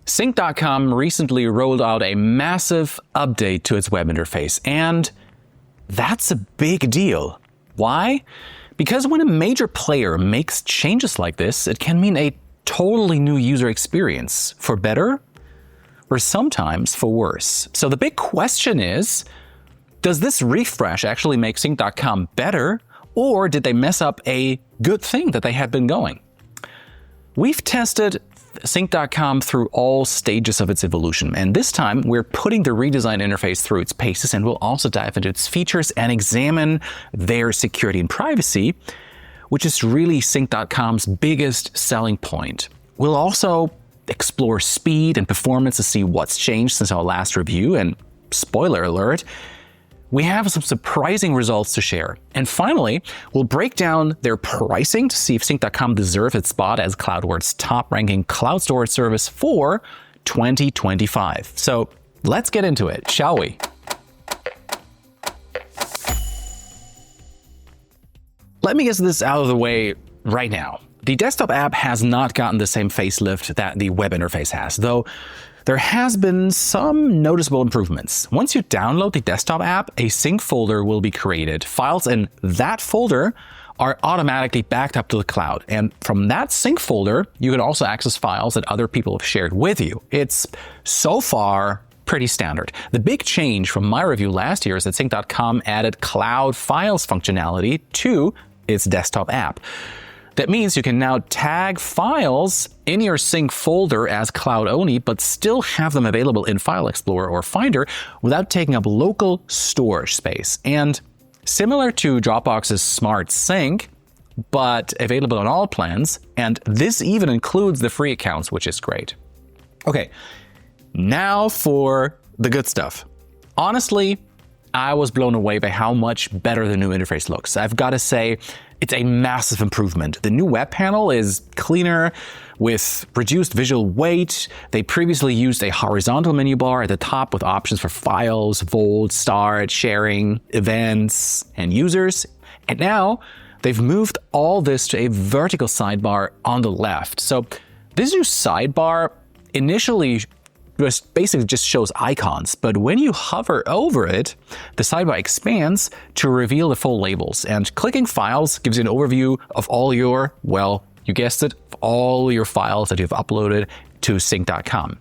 Sync.com recently rolled out a massive update to its web interface, and that's a big deal. Why? Because when a major player makes changes like this, it can mean a totally new user experience, for better or sometimes for worse. So the big question is, does this refresh actually make Sync.com better, or did they mess up a good thing that they had been going? We've tested Sync.com through all stages of its evolution, and this time we're putting the redesigned interface through its paces, and we'll also dive into its features and examine their security and privacy, which is really Sync.com's biggest selling point. We'll also explore speed and performance to see what's changed since our last review, and spoiler alert, we have some surprising results to share. And finally, we'll break down their pricing to see if Sync.com deserves its spot as CloudWorld's top-ranking cloud storage service for 2025. So let's get into it, shall we? Let me get this out of the way right now. The desktop app has not gotten the same facelift that the web interface has, though there has been some noticeable improvements. Once you download the desktop app, a sync folder will be created. Files in that folder are automatically backed up to the cloud. And from that sync folder, you can also access files that other people have shared with you. It's so far pretty standard. The big change from my review last year is that Sync.com added cloud files functionality to its desktop app. That means you can now tag files in your sync folder as cloud only, but still have them available in File Explorer or Finder without taking up local storage space. And similar to Dropbox's Smart Sync, but available on all plans, and this even includes the free accounts, which is great. Okay, now for the good stuff. Honestly, I was blown away by how much better the new interface looks. I've got to say, it's a massive improvement. The new web panel is cleaner with reduced visual weight. They previously used a horizontal menu bar at the top with options for files, Vault, Start, sharing, events, and users. And now they've moved all this to a vertical sidebar on the left. So this new sidebar initially basically just shows icons, but when you hover over it, the sidebar expands to reveal the full labels, and clicking files gives you an overview of all your, well, you guessed it, all your files that you've uploaded to Sync.com.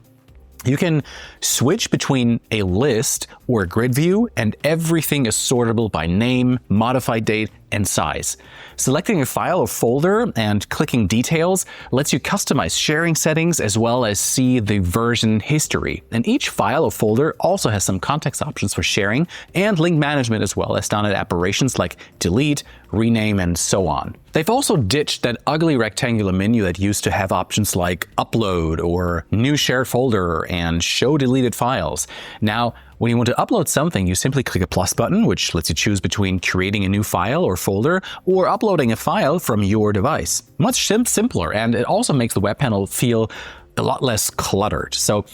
You can switch between a list or a grid view, and everything is sortable by name, modified date, and size. Selecting a file or folder and clicking details lets you customize sharing settings as well as see the version history. And each file or folder also has some context options for sharing and link management as well as standard operations like delete, rename, and so on. They've also ditched that ugly rectangular menu that used to have options like upload or new shared folder and show deleted files. Now, when you want to upload something, you simply click a plus button, which lets you choose between creating a new file or folder or uploading a file from your device. Much simpler, and it also makes the web panel feel a lot less cluttered. So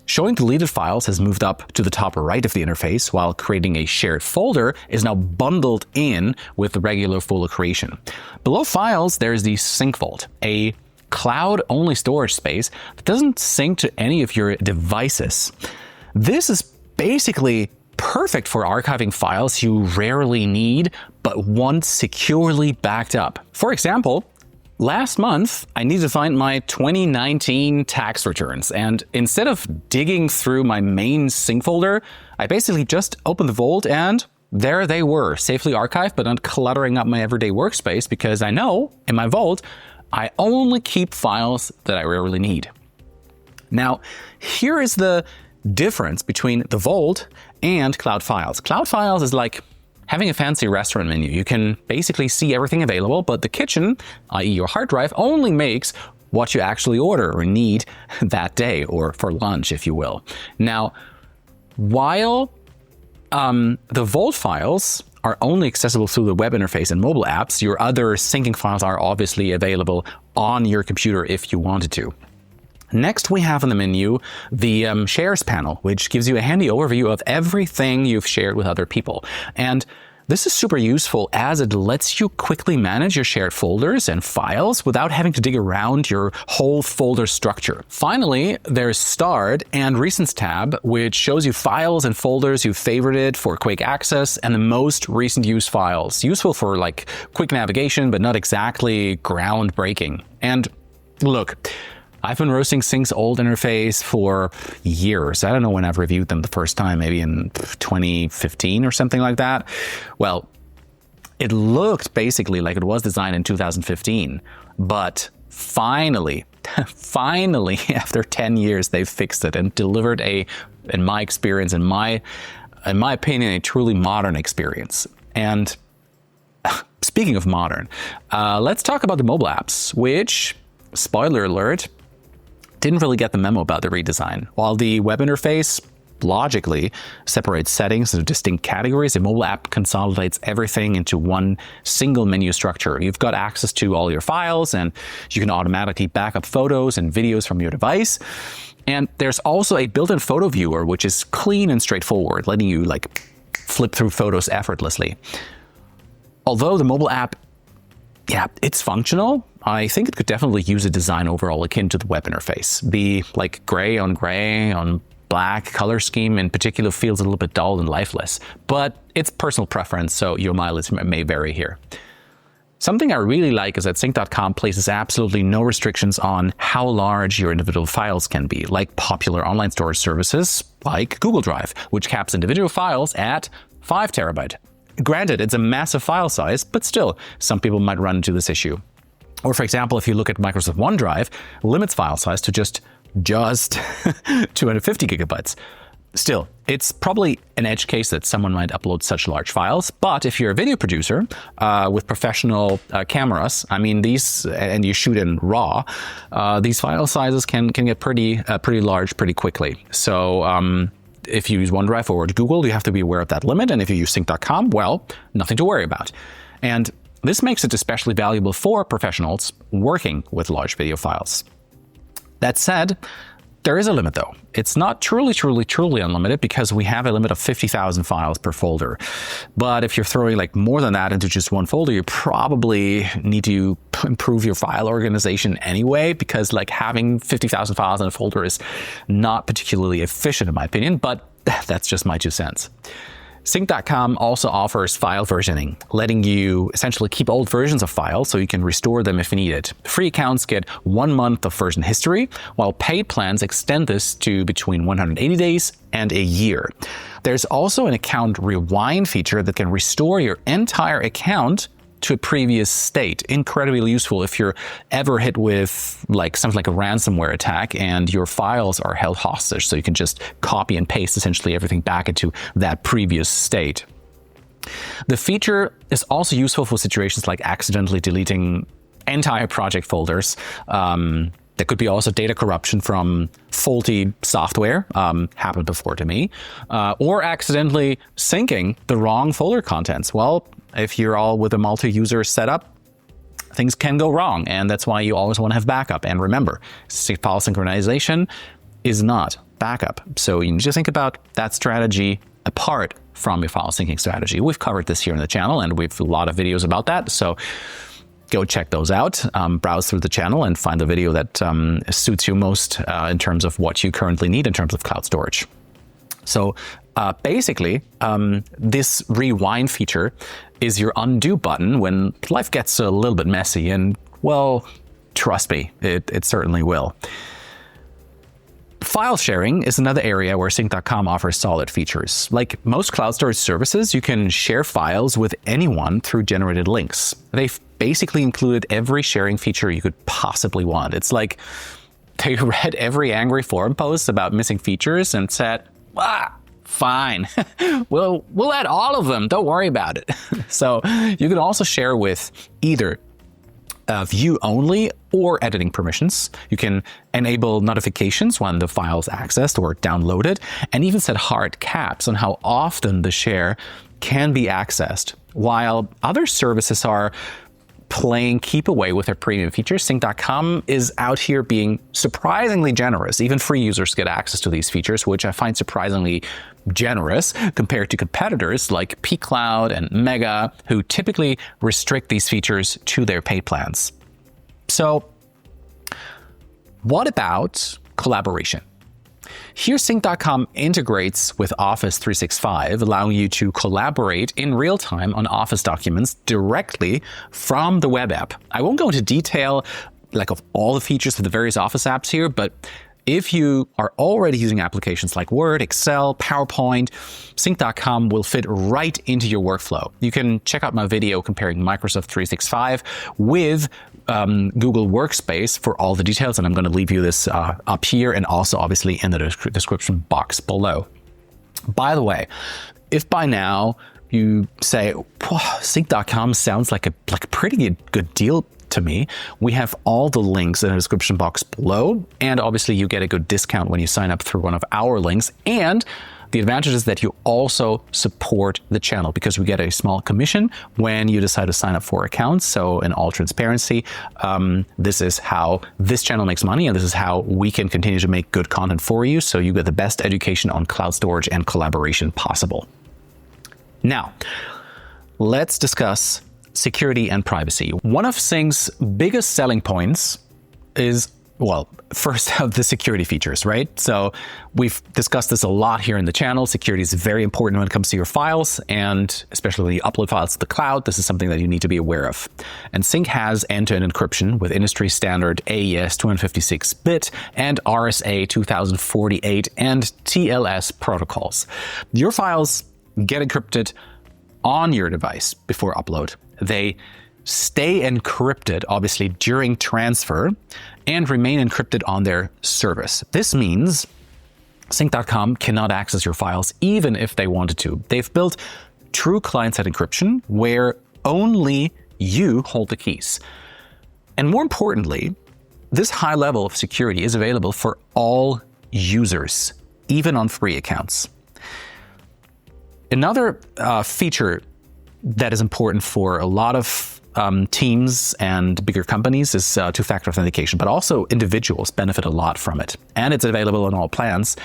showing deleted files has moved up to the top right of the interface, while creating a shared folder is now bundled in with the regular folder creation. Below files, there's the Sync Vault, a cloud-only storage space that doesn't sync to any of your devices. This is basically perfect for archiving files you rarely need but want securely backed up. For example, last month, I needed to find my 2019 tax returns, and instead of digging through my main sync folder, I basically just opened the Vault and there they were, safely archived but not cluttering up my everyday workspace, because I know in my Vault, I only keep files that I rarely need. Now, here is the difference between the Vault and Cloud Files. Cloud Files is like having a fancy restaurant menu. You can basically see everything available, but the kitchen, i.e. your hard drive, only makes what you actually order or need that day, or for lunch, if you will. Now, while the Vault files are only accessible through the web interface and mobile apps, your other syncing files are obviously available on your computer if you wanted to. Next, we have in the menu the Shares panel, which gives you a handy overview of everything you've shared with other people. And This is super useful as it lets you quickly manage your shared folders and files without having to dig around your whole folder structure. Finally, there's Start and Recents tab, which shows you files and folders you've favorited for quick access and the most recent use files. Useful for like quick navigation, but not exactly groundbreaking. And look, I've been roasting Sync's old interface for years. I don't know when I've reviewed them the first time, maybe in 2015 or something like that. Well, it looked basically like it was designed in 2015, but finally, after 10 years, they've fixed it and delivered in my experience, in my opinion, a truly modern experience. And speaking of modern, let's talk about the mobile apps, which, spoiler alert, didn't really get the memo about the redesign. While the web interface logically separates settings into distinct categories, the mobile app consolidates everything into one single menu structure. You've got access to all your files, and you can automatically back up photos and videos from your device. And there's also a built-in photo viewer, which is clean and straightforward, letting you like flip through photos effortlessly. Although the mobile app, yeah, it's functional, I think it could definitely use a design overall akin to the web interface. The like gray on black color scheme in particular feels a little bit dull and lifeless, but it's personal preference, so your mileage may vary here. Something I really like is that Sync.com places absolutely no restrictions on how large your individual files can be, like popular online storage services like Google Drive, which caps individual files at 5 terabyte. Granted, it's a massive file size, but still, some people might run into this issue. Or for example, if you look at Microsoft OneDrive, limits file size to just 250 gigabytes. Still, it's probably an edge case that someone might upload such large files, but if you're a video producer with professional cameras, I mean and you shoot in RAW, these file sizes can get pretty large pretty quickly. So if you use OneDrive or Google, you have to be aware of that limit, and if you use Sync.com, well, nothing to worry about. And this makes it especially valuable for professionals working with large video files. That said, there is a limit though. It's not truly unlimited because we have a limit of 50,000 files per folder. But if you're throwing like more than that into just one folder, you probably need to improve your file organization anyway, because like having 50,000 files in a folder is not particularly efficient in my opinion, but that's just my 2 cents. Sync.com also offers file versioning, letting you essentially keep old versions of files so you can restore them if needed. Free accounts get 1 month of version history, while paid plans extend this to between 180 days and a year. There's also an account rewind feature that can restore your entire account to a previous state. Incredibly useful if you're ever hit with like something like a ransomware attack and your files are held hostage, so you can just copy and paste essentially everything back into that previous state. The feature is also useful for situations like accidentally deleting entire project folders. There could be also data corruption from faulty software, happened before to me, or accidentally syncing the wrong folder contents. Well, if you're all with a multi-user setup, things can go wrong, and that's why you always want to have backup. And remember, file synchronization is not backup. So you need to think about that strategy apart from your file syncing strategy. We've covered this here on the channel, and we've a lot of videos about that. So go check those out, browse through the channel and find the video that suits you most in terms of what you currently need in terms of cloud storage. So basically, this rewind feature is your undo button when life gets a little bit messy, and well, trust me, it certainly will. File sharing is another area where Sync.com offers solid features. Like most cloud storage services, you can share files with anyone through generated links. They've basically included every sharing feature you could possibly want. It's like they read every angry forum post about missing features and said, fine, we'll add all of them, don't worry about it. So you can also share with either view only or editing permissions. You can enable notifications when the file is accessed or downloaded, and even set hard caps on how often the share can be accessed, while other services are playing keep away with their premium features, Sync.com is out here being surprisingly generous. Even free users get access to these features, which I find surprisingly generous compared to competitors like pCloud and Mega, who typically restrict these features to their paid plans. So, what about collaboration? Here, Sync.com integrates with Office 365, allowing you to collaborate in real time on Office documents directly from the web app. I won't go into detail of all the features of the various Office apps here, but if you are already using applications like Word, Excel, PowerPoint, Sync.com will fit right into your workflow. You can check out my video comparing Microsoft 365 with Google Workspace for all the details, and I'm going to leave you this up here and also obviously in the description box below. By the way, if by now you say, Sync.com sounds like a pretty good deal to me, we have all the links in the description box below, and obviously you get a good discount when you sign up through one of our links. And the advantage is that you also support the channel because we get a small commission when you decide to sign up for accounts. So in all transparency, this is how this channel makes money, and this is how we can continue to make good content for you, so you get the best education on cloud storage and collaboration possible. Now, let's discuss security and privacy. One of Sync's biggest selling points is, first the security features, right? So we've discussed this a lot here in the channel. Security is very important when it comes to your files, and especially when you upload files to the cloud, this is something that you need to be aware of. And Sync has end-to-end encryption with industry standard AES 256-bit and RSA 2048 and TLS protocols. Your files get encrypted on your device before upload. They stay encrypted, obviously, during transfer and remain encrypted on their service. This means Sync.com cannot access your files even if they wanted to. They've built true client-side encryption where only you hold the keys. And more importantly, this high level of security is available for all users, even on free accounts. Another feature that is important for a lot of teams and bigger companies is two-factor authentication, but also individuals benefit a lot from it. And it's available on all plans,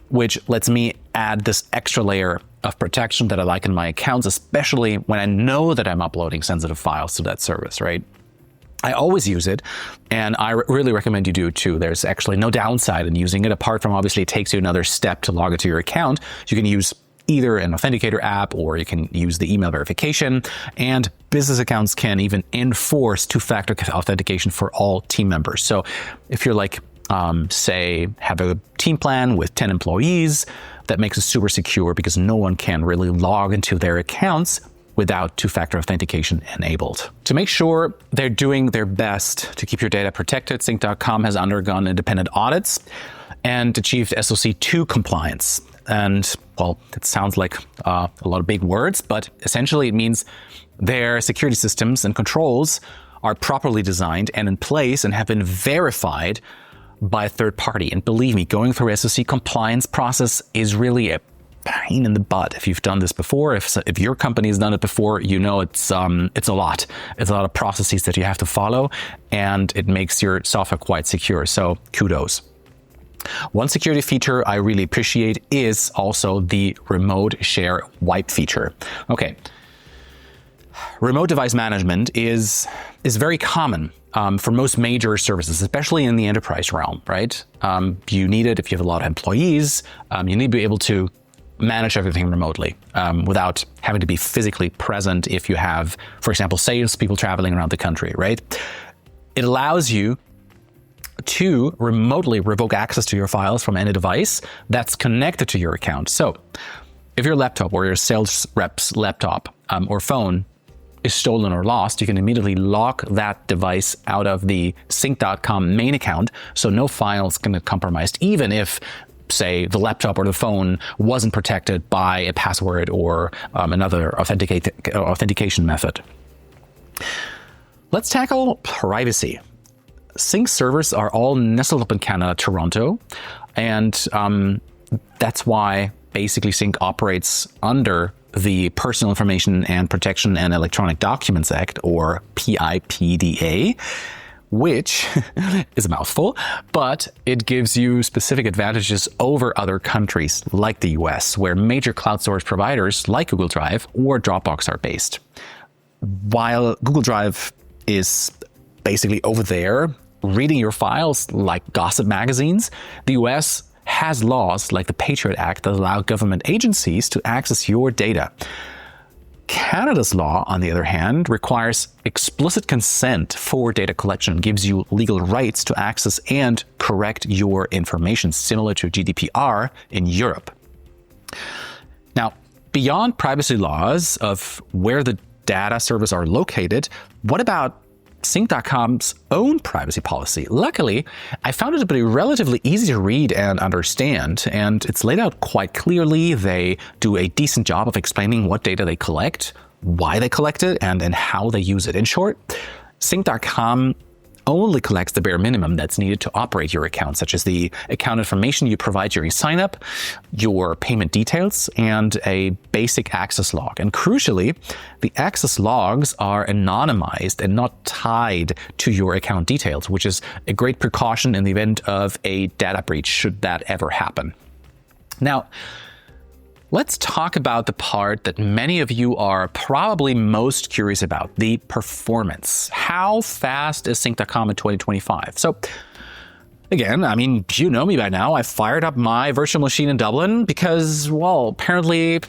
which lets me add this extra layer of protection that I like in my accounts, especially when I know that I'm uploading sensitive files to that service, right? I always use it, and I really recommend you do it too. There's actually no downside in using it, apart from obviously it takes you another step to log into your account. You can use either an authenticator app, or you can use the email verification, and business accounts can even enforce two-factor authentication for all team members. So if you're say, have a team plan with 10 employees, that makes it super secure because no one can really log into their accounts without two-factor authentication enabled. To make sure they're doing their best to keep your data protected, Sync.com has undergone independent audits and achieved SOC 2 compliance. And, it sounds like a lot of big words, but essentially it means their security systems and controls are properly designed and in place and have been verified by a third party. And believe me, going through SOC compliance process is really a pain in the butt. If you've done this before, if your company has done it before, you know it's a lot. It's a lot of processes that you have to follow, and it makes your software quite secure. So kudos. One security feature I really appreciate is also the remote share wipe feature. Okay. Remote device management is very common for most major services, especially in the enterprise realm, right? You need it if you have a lot of employees. You need to be able to manage everything remotely without having to be physically present if you have, for example, salespeople traveling around the country, right? It allows you to remotely revoke access to your files from any device that's connected to your account. So if your laptop or your sales rep's laptop or phone is stolen or lost, you can immediately lock that device out of the Sync.com main account, so no files can get compromised, even if, say, the laptop or the phone wasn't protected by a password or another authentication method. Let's tackle privacy. Sync servers are all nestled up in Canada, Toronto, and that's why basically Sync operates under the Personal Information and Protection and Electronic Documents Act, or PIPDA, which is a mouthful, but it gives you specific advantages over other countries like the US, where major cloud storage providers like Google Drive or Dropbox are based. While Google Drive is basically over there reading your files like gossip magazines, the US has laws like the Patriot Act that allow government agencies to access your data. Canada's law, on the other hand, requires explicit consent for data collection, gives you legal rights to access and correct your information, similar to GDPR in Europe. Now, beyond privacy laws of where the data servers are located, what about Sync.com's own privacy policy? Luckily, I found it to be relatively easy to read and understand, and it's laid out quite clearly. They do a decent job of explaining what data they collect, why they collect it, and how they use it. In short, Sync.com only collects the bare minimum that's needed to operate your account, such as the account information you provide during sign-up, your payment details, and a basic access log. And crucially, the access logs are anonymized and not tied to your account details, which is a great precaution in the event of a data breach, should that ever happen. Now, let's talk about the part that many of you are probably most curious about, the performance. How fast is Sync.com in 2025? So again, I mean, you know me by now. I fired up my virtual machine in Dublin because, well, apparently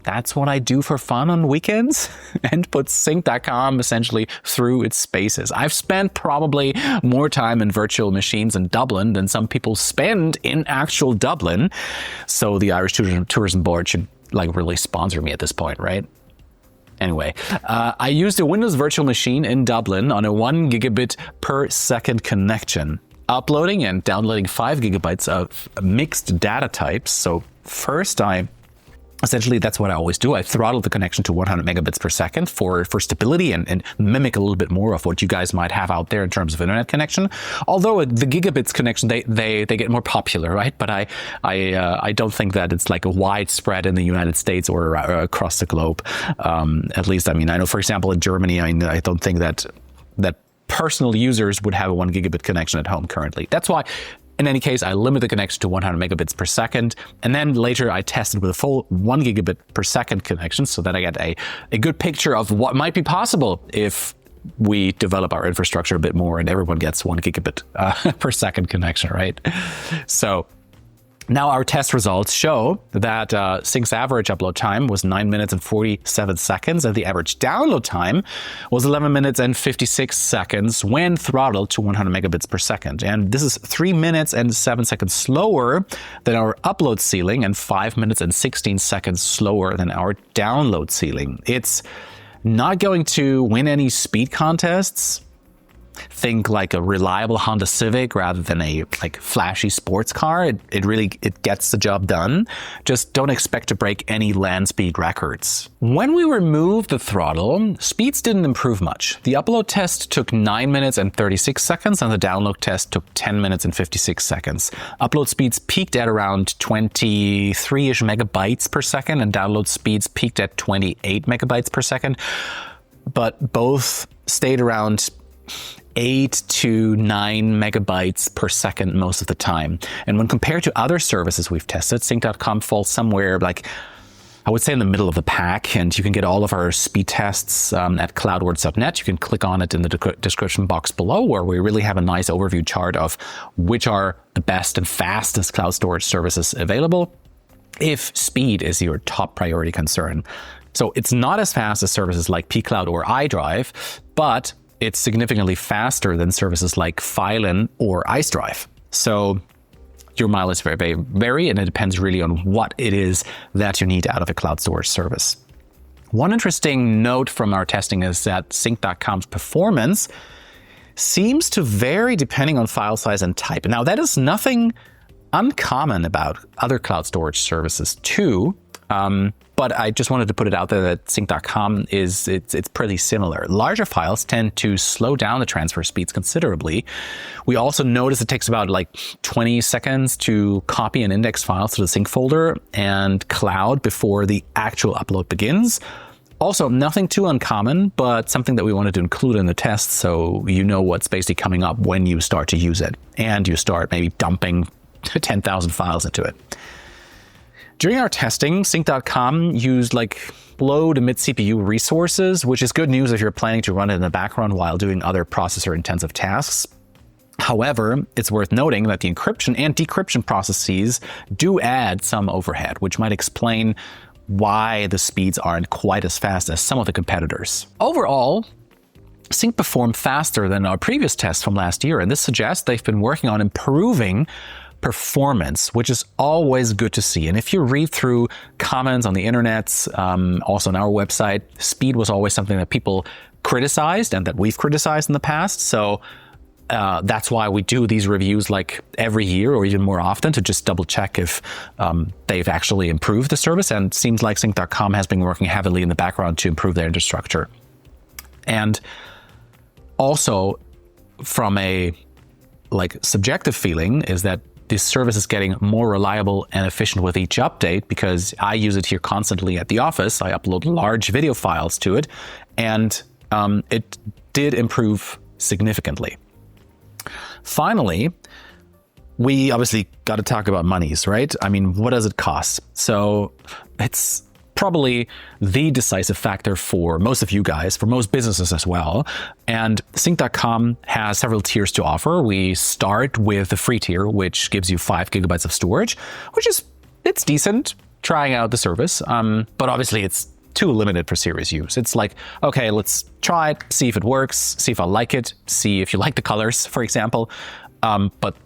that's what I do for fun on weekends, and put Sync.com essentially through its paces. I've spent probably more time in virtual machines in Dublin than some people spend in actual Dublin. So the Irish Tourism Board should really sponsor me at this point, right? Anyway, I used a Windows virtual machine in Dublin on a 1 gigabit per second connection, uploading and downloading 5 gigabytes of mixed data types. So first, essentially, that's what I always do. I throttle the connection to 100 megabits per second for stability and mimic a little bit more of what you guys might have out there in terms of internet connection. Although the gigabits connection, they get more popular, right? But I don't think that it's like a widespread in the United States or across the globe. At least, I mean, I know, for example, in Germany, I don't think that personal users would have a 1 gigabit connection at home currently. That's why, in any case, I limit the connection to 100 megabits per second, and then later I tested with a full 1 gigabit per second connection so that I get a good picture of what might be possible if we develop our infrastructure a bit more and everyone gets 1 gigabit per second connection, right? So now our test results show that Sync's average upload time was 9 minutes and 47 seconds, and the average download time was 11 minutes and 56 seconds when throttled to 100 megabits per second. And this is 3 minutes and 7 seconds slower than our upload ceiling and 5 minutes and 16 seconds slower than our download ceiling. It's not going to win any speed contests. Think like a reliable Honda Civic rather than a flashy sports car. It really gets the job done. Just don't expect to break any land speed records. When we removed the throttle, speeds didn't improve much. The upload test took 9 minutes and 36 seconds, and the download test took 10 minutes and 56 seconds. Upload speeds peaked at around 23-ish megabytes per second, and download speeds peaked at 28 megabytes per second. But both stayed around 8 to 9 megabytes per second most of the time. And when compared to other services we've tested, Sync.com falls somewhere I would say in the middle of the pack, and you can get all of our speed tests at cloudwords.net. You can click on it in the description box below, where we really have a nice overview chart of which are the best and fastest cloud storage services available, if speed is your top priority concern. So it's not as fast as services like pCloud or iDrive, but it's significantly faster than services like Filen or IceDrive. So your mileage vary, and it depends really on what it is that you need out of a cloud storage service. One interesting note from our testing is that Sync.com's performance seems to vary depending on file size and type. Now, that is nothing uncommon about other cloud storage services too. but I just wanted to put it out there that Sync.com it's pretty similar. Larger files tend to slow down the transfer speeds considerably. We also notice it takes about like 20 seconds to copy and index files to the Sync folder and cloud before the actual upload begins. Also, nothing too uncommon, but something that we wanted to include in the test so you know what's basically coming up when you start to use it and you start maybe dumping 10,000 files into it. During our testing, Sync.com used like low to mid CPU resources, which is good news if you're planning to run it in the background while doing other processor-intensive tasks. However, it's worth noting that the encryption and decryption processes do add some overhead, which might explain why the speeds aren't quite as fast as some of the competitors. Overall, Sync performed faster than our previous tests from last year, and this suggests they've been working on improving performance, which is always good to see. And if you read through comments on the internet, also on our website, speed was always something that people criticized and that we've criticized in the past. So that's why we do these reviews like every year or even more often to just double check if they've actually improved the service. And it seems like Sync.com has been working heavily in the background to improve their infrastructure. And also from a subjective feeling is that this service is getting more reliable and efficient with each update because I use it here constantly at the office. I upload large video files to it and it did improve significantly. Finally, we obviously got to talk about monies, right? I mean, what does it cost? So it's probably the decisive factor for most of you guys, for most businesses as well. And Sync.com has several tiers to offer. We start with the free tier, which gives you 5 gigabytes of storage, it's decent trying out the service. But obviously it's too limited for serious use. It's like, okay, let's try it, see if it works, see if I like it, see if you like the colors, for example. But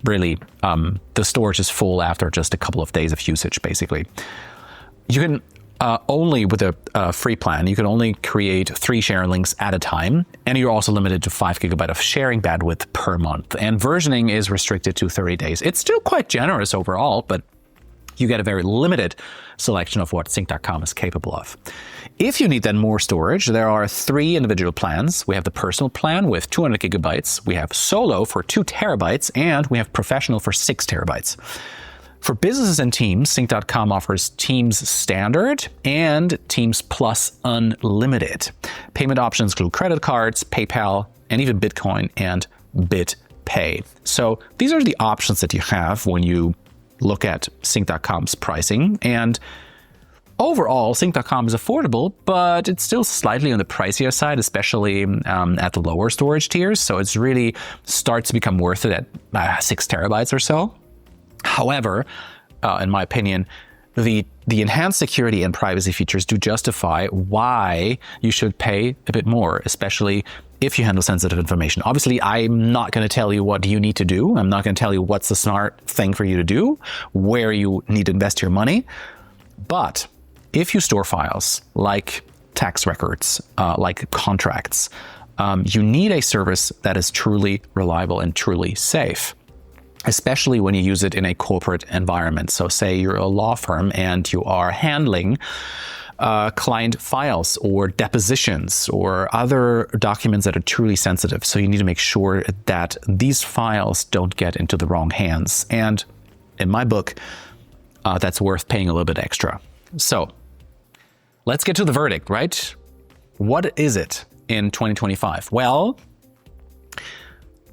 really, the storage is full after just a couple of days of usage, basically. You can only with a free plan, you can only create 3 sharing links at a time, and you're also limited to 5 gigabyte of sharing bandwidth per month. And versioning is restricted to 30 days. It's still quite generous overall, but you get a very limited selection of what Sync.com is capable of. If you need then more storage, there are 3 individual plans. We have the personal plan with 200 gigabytes, we have solo for 2 terabytes, and we have professional for 6 terabytes. For businesses and teams, Sync.com offers Teams Standard and Teams Plus Unlimited. Payment options include credit cards, PayPal, and even Bitcoin and BitPay. So these are the options that you have when you look at Sync.com's pricing. And overall, Sync.com is affordable, but it's still slightly on the pricier side, especially at the lower storage tiers. So it's really starts to become worth it at 6 terabytes or so. However, in my opinion, the enhanced security and privacy features do justify why you should pay a bit more, especially if you handle sensitive information. Obviously, I'm not going to tell you what you need to do. I'm not going to tell you what's the smart thing for you to do, where you need to invest your money. But if you store files like tax records, like contracts, you need a service that is truly reliable and truly safe, especially when you use it in a corporate environment. So say you're a law firm and you are handling client files or depositions or other documents that are truly sensitive. So you need to make sure that these files don't get into the wrong hands. And in my book, that's worth paying a little bit extra. So let's get to the verdict, right? What is it in 2025? Well,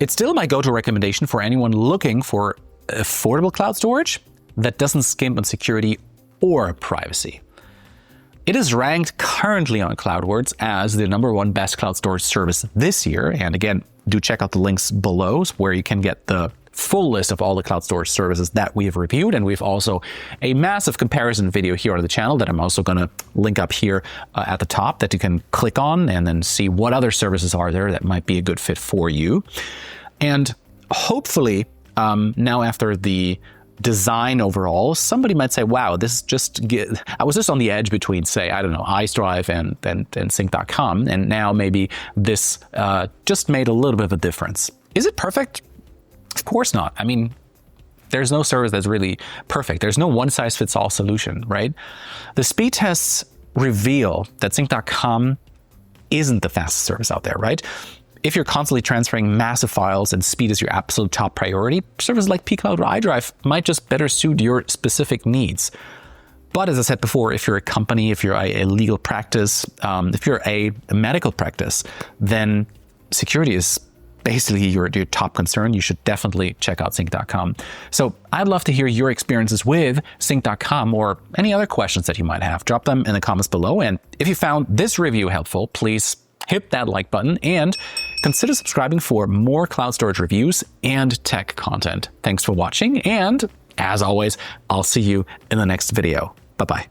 it's still my go-to recommendation for anyone looking for affordable cloud storage that doesn't skimp on security or privacy. It is ranked currently on CloudWords as the #1 best cloud storage service this year. And again, do check out the links below where you can get the full list of all the cloud storage services that we have reviewed. And we've also a massive comparison video here on the channel that I'm also going to link up here at the top that you can click on and then see what other services are there that might be a good fit for you. And hopefully now after the design overall, somebody might say, wow, this just I was just on the edge between, say, I don't know, Icedrive and Sync.com, and now maybe this just made a little bit of a difference. Is it perfect? Of course not. I mean, there's no service that's really perfect. There's no one-size-fits-all solution, right? The speed tests reveal that Sync.com isn't the fastest service out there, right? If you're constantly transferring massive files and speed is your absolute top priority, services like pCloud or iDrive might just better suit your specific needs. But as I said before, if you're a company, if you're a legal practice, if you're a medical practice, then security is basically your top concern. You should definitely check out Sync.com. So I'd love to hear your experiences with Sync.com or any other questions that you might have. Drop them in the comments below. And if you found this review helpful, please hit that like button and consider subscribing for more cloud storage reviews and tech content. Thanks for watching. And as always, I'll see you in the next video. Bye-bye.